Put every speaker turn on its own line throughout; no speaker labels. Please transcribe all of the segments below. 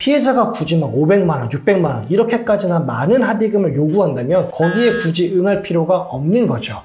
피해자가 굳이 막 500만 원, 600만 원 이렇게까지나 많은 합의금을 요구한다면 거기에 굳이 응할 필요가 없는 거죠.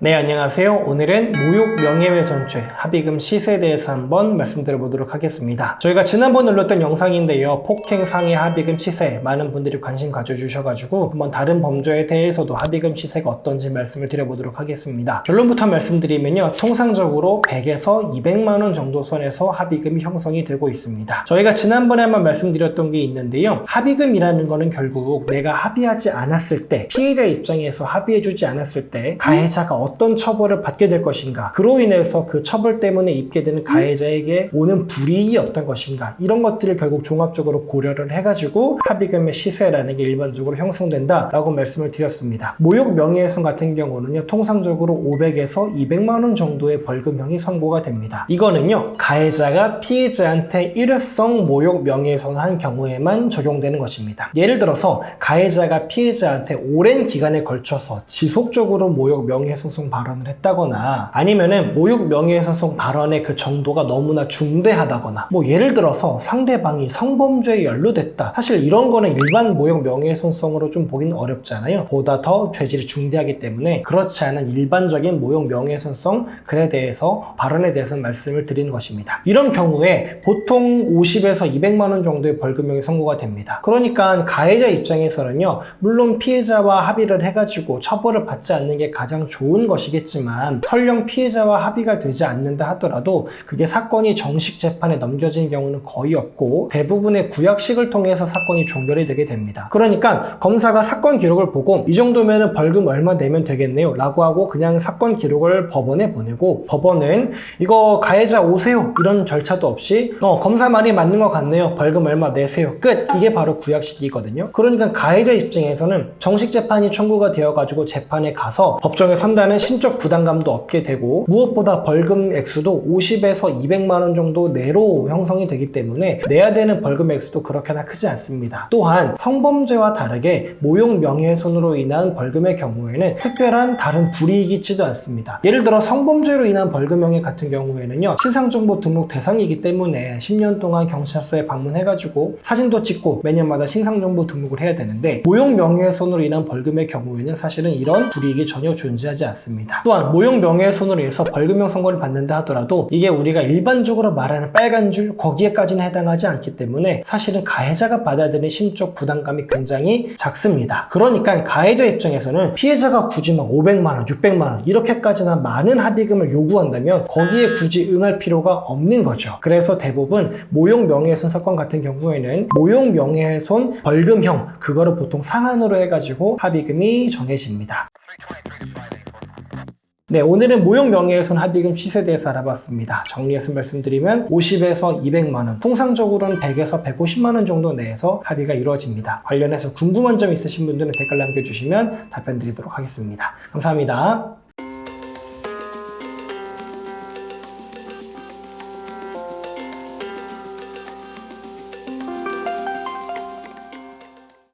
네, 안녕하세요. 오늘은 모욕 명예훼손죄 합의금 시세에 대해서 한번 말씀드려보도록 하겠습니다. 저희가 지난번에 올렸던 영상인데요. 폭행 상해 합의금 시세 많은 분들이 관심 가져주셔가지고 한번 다른 범죄에 대해서도 합의금 시세가 어떤지 말씀을 드려보도록 하겠습니다. 결론부터 말씀드리면요. 통상적으로 100에서 200만 원 정도 선에서 합의금이 형성이 되고 있습니다. 저희가 지난번에 한번 말씀드렸던 게 있는데요. 합의금이라는 거는 결국 내가 합의하지 않았을 때, 피해자 입장에서 합의해주지 않았을 때 가해자가 어떤 처벌을 받게 될 것인가, 그로 인해서 그 처벌 때문에 입게 되는 가해자에게 오는 불이익이 어떤 것인가, 이런 것들을 결국 종합적으로 고려를 해가지고 합의금의 시세라는 게 일반적으로 형성된다라고 말씀을 드렸습니다. 모욕 명예훼손 같은 경우는요, 통상적으로 500에서 200만 원 정도의 벌금형이 선고가 됩니다. 이거는요, 가해자가 피해자한테 일회성 모욕 명예훼손을 한 경우에만 적용되는 것입니다. 예를 들어서 가해자가 피해자한테 오랜 기간에 걸쳐서 지속적으로 모욕 명예훼손 발언을 했다거나, 아니면은 모욕 명예훼손 발언의 그 정도가 너무나 중대하다거나, 예를 들어서 상대방이 성범죄에 연루됐다. 사실 이런 거는 일반 모욕 명예훼손성으로 좀 보기는 어렵잖아요. 보다 더 죄질이 중대하기 때문에 그렇지 않은 일반적인 모욕 명예훼손성 글에 대해서, 발언에 대해서 말씀을 드리는 것입니다. 이런 경우에 보통 50에서 200만 원 정도의 벌금형이 선고가 됩니다. 그러니까 가해자 입장에서는요, 물론 피해자와 합의를 해가지고 처벌을 받지 않는 게 가장 좋은 것이겠지만, 설령 피해자와 합의가 되지 않는다 하더라도 그게 사건이 정식 재판에 넘겨진 경우는 거의 없고 대부분의 구약식을 통해서 사건이 종결이 되게 됩니다. 그러니까 검사가 사건 기록을 보고 이 정도면 벌금 얼마 내면 되겠네요 라고 하고 그냥 사건 기록을 법원에 보내고, 법원은 이거 가해자 오세요 이런 절차도 없이 검사 말이 맞는 것 같네요, 벌금 얼마 내세요, 끝. 이게 바로 구약식이거든요. 그러니까 가해자 입장에서는 정식 재판이 청구가 되어가지고 재판에 가서 법정에 선다는 심적 부담감도 없게 되고, 무엇보다 벌금 액수도 50에서 200만 원 정도 내로 형성이 되기 때문에 내야 되는 벌금 액수도 그렇게나 크지 않습니다. 또한 성범죄와 다르게 모욕 명예훼손으로 인한 벌금의 경우에는 특별한 다른 불이익이 있지도 않습니다. 예를 들어 성범죄로 인한 벌금형의 같은 경우에는요, 신상정보 등록 대상이기 때문에 10년 동안 경찰서에 방문해가지고 사진도 찍고 매년마다 신상정보 등록을 해야 되는데, 모욕 명예훼손으로 인한 벌금의 경우에는 사실은 이런 불이익이 전혀 존재하지 않습니다. 또한 모욕 명예훼손으로 인해서 벌금형 선고를 받는다 하더라도 이게 우리가 일반적으로 말하는 빨간 줄 거기에까지는 해당하지 않기 때문에 사실은 가해자가 받아야 되는 심적 부담감이 굉장히 작습니다. 그러니까 가해자 입장에서는 피해자가 굳이 막 500만 원, 600만 원 이렇게까지나 많은 합의금을 요구한다면 거기에 굳이 응할 필요가 없는 거죠. 그래서 대부분 모욕 명예훼손 사건 같은 경우에는 모욕 명예훼손 벌금형, 그거를 보통 상한으로 해가지고 합의금이 정해집니다. 네, 오늘은 모욕 명예훼손 합의금 시세에 대해서 알아봤습니다. 정리해서 말씀드리면 50에서 200만 원, 통상적으로는 100에서 150만 원 정도 내에서 합의가 이루어집니다. 관련해서 궁금한 점 있으신 분들은 댓글 남겨주시면 답변 드리도록 하겠습니다. 감사합니다.